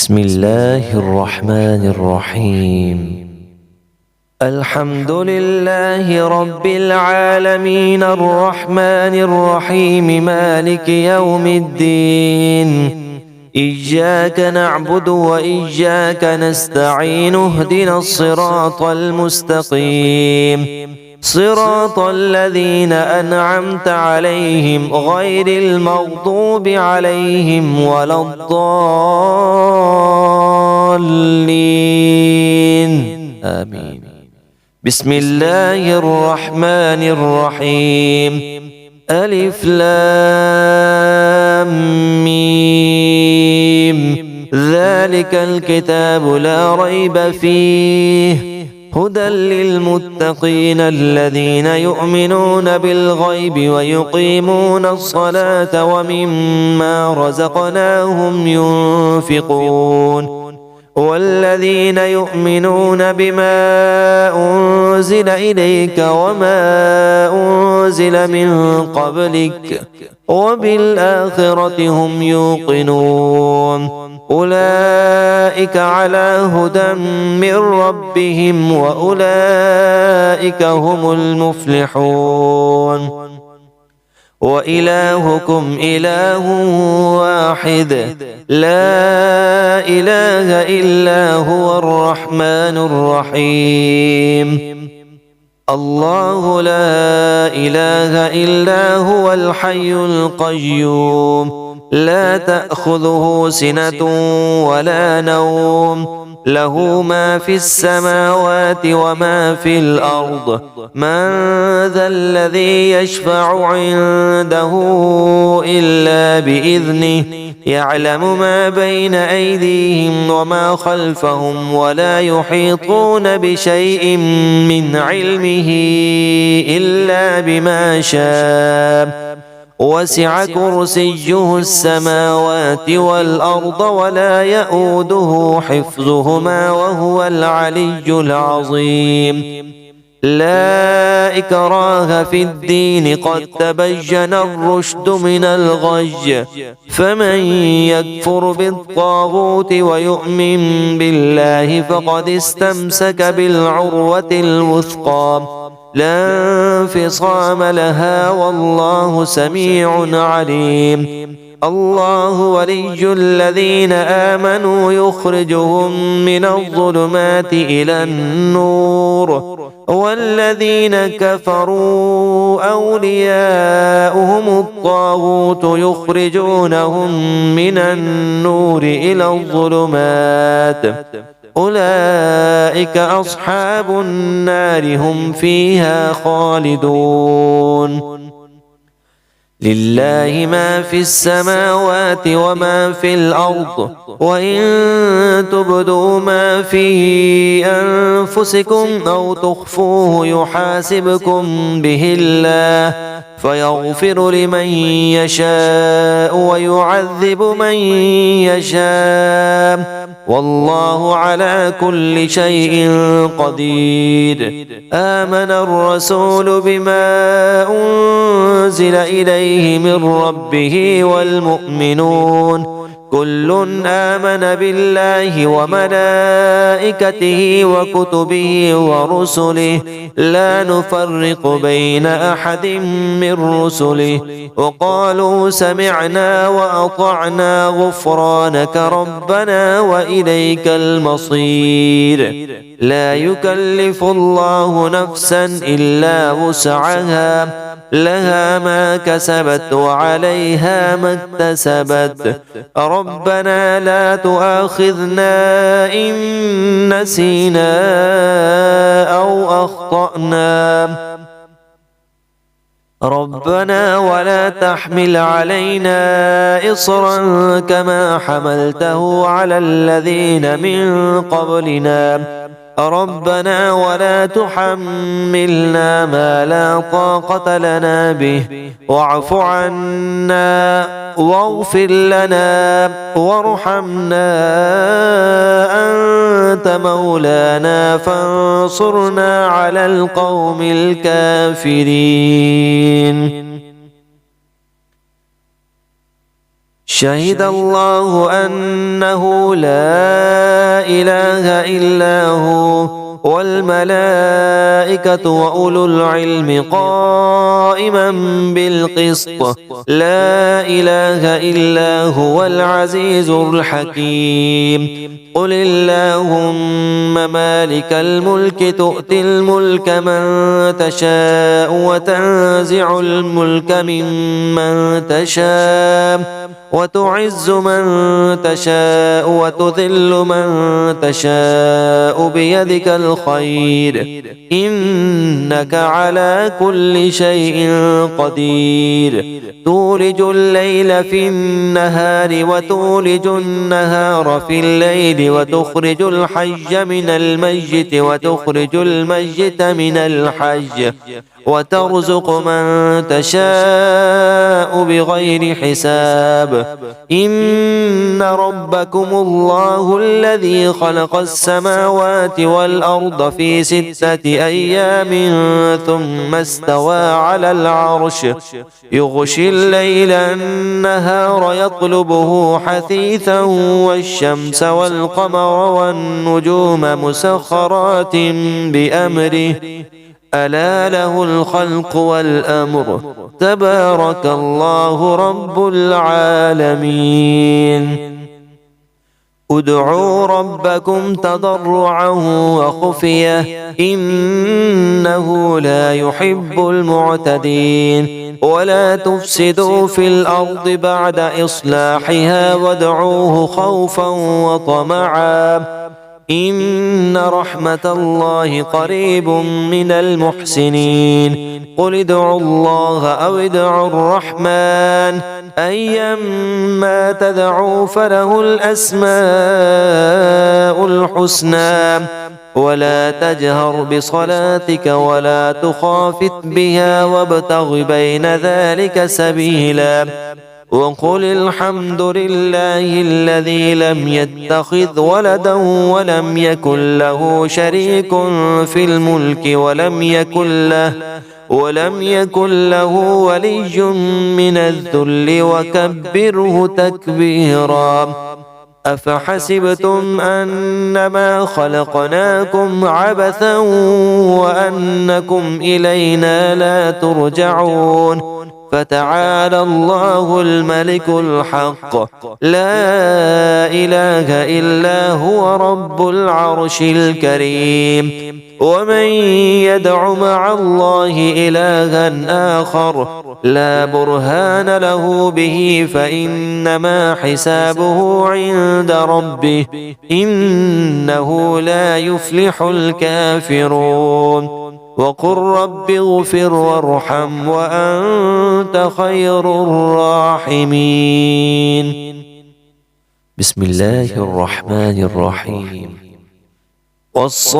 بسم الله الرحمن الرحيم. الحمد لله رب العالمين الرحمن الرحيم مالك يوم الدين. إياك نعبد وإياك نستعين اهدنا الصراط المستقيم صراط الذين أنعمت عليهم غير المغضوب عليهم ولا الضالين آمين. بسم الله الرحمن الرحيم. ألف لام ميم. ذلك الكتاب لا ريب فيه هدى للمتقين الذين يؤمنون بالغيب ويقيمون الصلاة ومما رزقناهم ينفقون والذين يؤمنون بما أنزل إليك وما أنزل من قبلك وبالآخرة هم يوقنون أولئك على هدى من ربهم وأولئك هم المفلحون. وإلهكم إله واحد لا إله إلا هو الرحمن الرحيم. الله لا إله إلا هو الحي القيوم لا تأخذه سنة ولا نوم له ما في السماوات وما في الأرض. من ذا الذي يشفع عنده إلا بإذنه يعلم ما بين أيديهم وما خلفهم ولا يحيطون بشيء من علمه إلا بما شاء وسع كرسيه السماوات والأرض ولا يؤوده حفظهما وهو العلي العظيم. لا إكراه في الدين قد تبين الرشد من الغي فمن يكفر بالطاغوت ويؤمن بالله فقد استمسك بالعروة الوثقى لا انفصام لها والله سميع عليم. الله ولي الذين آمنوا يخرجهم من الظلمات إلى النور والذين كفروا أولياؤهم الطاغوت يخرجونهم من النور إلى الظلمات أولئك أصحاب النار هم فيها خالدون. لله ما في السماوات وما في الأرض وإن تبدوا ما في أنفسكم أو تخفوه يحاسبكم به الله فيغفر لمن يشاء ويعذب من يشاء والله على كل شيء قدير. آمن الرسول بما أنزل إليه من ربه والمؤمنون كل آمن بالله وملائكته وكتبه ورسله لا نفرق بين أحد من رسله وقالوا سمعنا وأطعنا غفرانك ربنا وإليك المصير. لا يكلف الله نفسا إلا وسعها لها ما كسبت وعليها ما اكتسبت ربنا لا تؤاخذنا إن نسينا أو أخطأنا ربنا ولا تحمل علينا إصرا كما حملته على الذين من قبلنا ربنا ولا تحملنا ما لا طاقة لنا به واعف عنا واغفر لنا وارحمنا أنت مولانا فانصرنا على القوم الكافرين. شهد الله أنه لا إله إلا هو والملائكة وأولو العلم قائما بالقسط لا إله إلا هو العزيز الحكيم قل اللهم مالك الملك تؤتي الملك من تشاء وتنزع الملك ممن تشاء وتعز من تشاء وتذل من تشاء بيدك الخير إنك على كل شيء قدير تولج الليل في النهار وتولج النهار في الليل وتخرج الحي من الميت وتخرج الميت من الحي وترزق من تشاء بغير حساب إن ربكم الله الذي خلق السماوات والأرض في 6 أيام ثم استوى على العرش يغشي الليل النهار يطلبه حثيثا والشمس والقمر والنجوم مسخرات بأمره ألا له الخلق والأمر تبارك الله رب العالمين ادعوا ربكم تضرعا وخفية إنه لا يحب المعتدين ولا تفسدوا في الأرض بعد إصلاحها وادعوه خوفا وطمعا إن رحمة الله قريب من المحسنين قل ادعوا الله أو ادعوا الرحمن أيما تدعوا فله الأسماء الحسنى ولا تجهر بصلاتك ولا تخافت بها وابتغ بين ذلك سبيلا وقل الحمد لله الذي لم يتخذ ولدا ولم يكن له شريك في الملك ولم يكن له ولي من الذل وكبره تكبيرا أفحسبتم أنما خلقناكم عبثا وأنكم إلينا لا ترجعون فتعالى الله الملك الحق لا إله إلا هو رب العرش الكريم ومن يدع مع الله إلها آخر لا برهان له به فإنما حسابه عند ربه إنه لا يفلح الكافرون وقل رب اغفر وارحم وأنت خير الراحمين بسم الله الرحمن الرحيم والصافات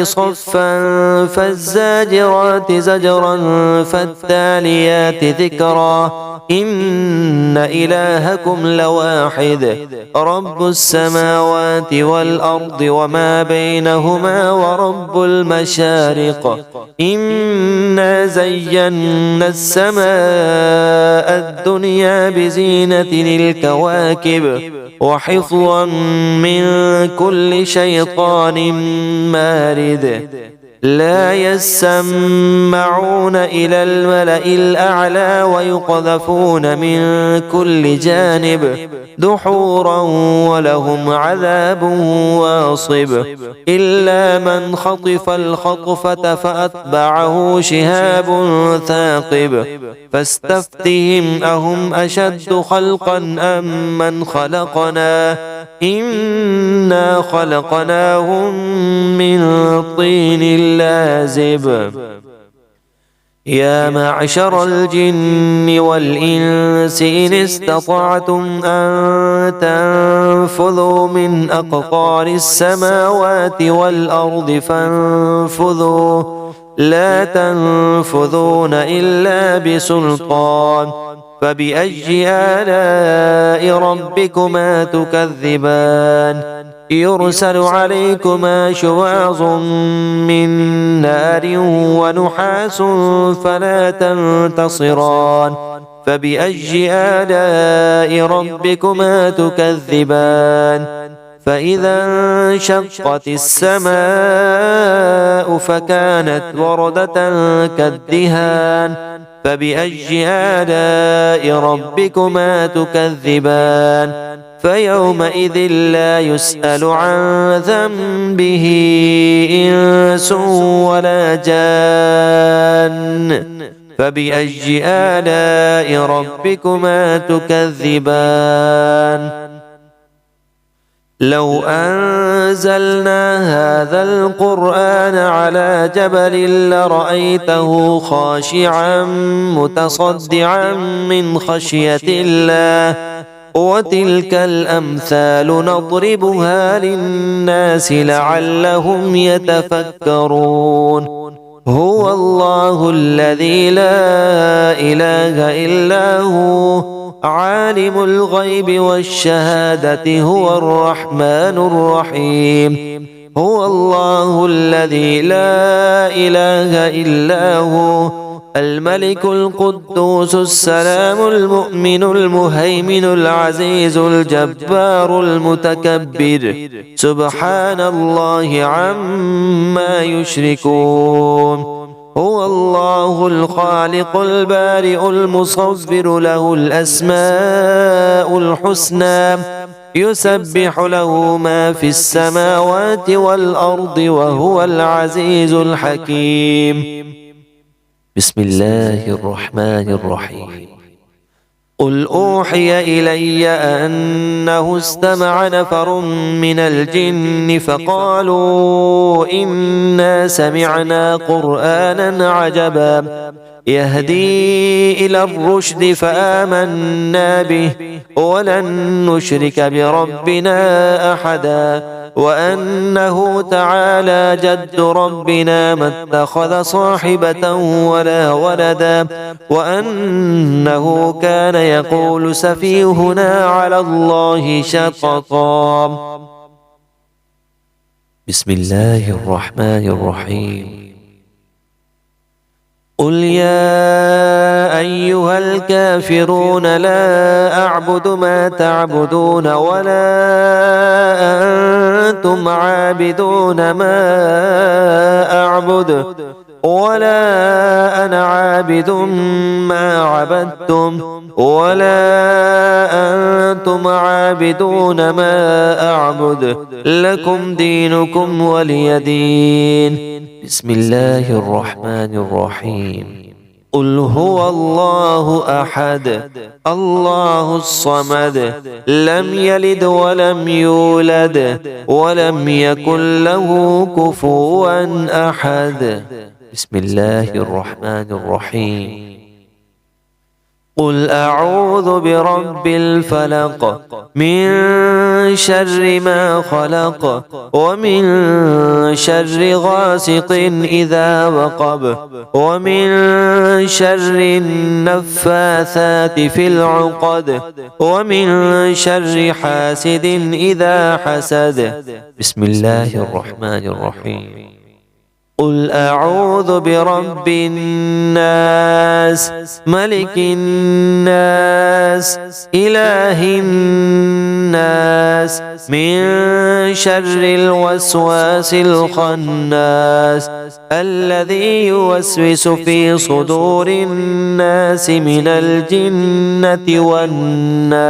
صفا فالزاجرات زجرا فالتاليات ذكرا إن إلهكم لواحد رب السماوات والأرض وما بينهما ورب المشارق إنا زينا السماء الدنيا بزينة الكواكب وحفظا من كل شيطان مارد لا يسمعون إلى الملأ الأعلى ويقذفون من كل جانب دحورا ولهم عذاب واصب إلا من خطف الخطفة فأتبعه شهاب ثاقب فاستفتهم أهم أشد خلقا أم من خلقنا إنا خلقناهم من طين لازب يا معشر الجن والإنس إن استطعتم أن تنفذوا من أقطار السماوات والأرض فانفذوا لا تنفذون إلا بسلطان فبأي آلاء ربكما تكذبان يرسل عليكما شواظ من نار ونحاس فلا تنتصران فبأي آلاء ربكما تكذبان فإذا انشقت السماء فكانت وردة كالدهان فبأي آلاء ربكما تكذبان فيومئذ لا يسأل عن ذنبه إنس ولا جان فبأي آلاء ربكما تكذبان لو أنزلنا هذا القرآن على جبل لرأيته خاشعا متصدعا من خشية الله وتلك الأمثال نضربها للناس لعلهم يتفكرون هو الله الذي لا إله إلا هو عالم الغيب والشهادة هو الرحمن الرحيم هو الله الذي لا إله إلا هو الملك القدوس السلام المؤمن المهيمن العزيز الجبار المتكبر سبحان الله عما يشركون هو الله الخالق البارئ المصور له الأسماء الحسنى يسبح له ما في السماوات والأرض وهو العزيز الحكيم بسم الله الرحمن الرحيم قل أوحي إلي أنه استمع نفر من الجن فقالوا إنا سمعنا قرآنا عجبا يهدي إلى الرشد فآمنا به ولن نشرك بربنا أحدا وأنه تعالى جد ربنا ما اتخذ صاحبة ولا ولدا وأنه كان يقول سفيهنا على الله شططا بسم الله الرحمن الرحيم قل يا أيها الكافرون لا أعبد ما تعبدون ولا أنتم عابدون ما أعبد ولا أنا عابد ما عبدتم ولا أنتم عابدون ما أعبد لكم دينكم ولي دين بسم الله الرحمن الرحيم قل هو الله أحد الله الصمد لم يلد ولم يولد ولم يكن له كفوا أحد بسم الله الرحمن الرحيم قل أعوذ برب الفلق من شر ما خلق ومن شر غاسق إذا وقب ومن شر النفاثات في العقد ومن شر حاسد إذا حسد بسم الله الرحمن الرحيم قل أعوذ برب الناس ملك الناس إله الناس من شر الوسواس الخناس الذي يوسوس في صدور الناس من الجنة والناس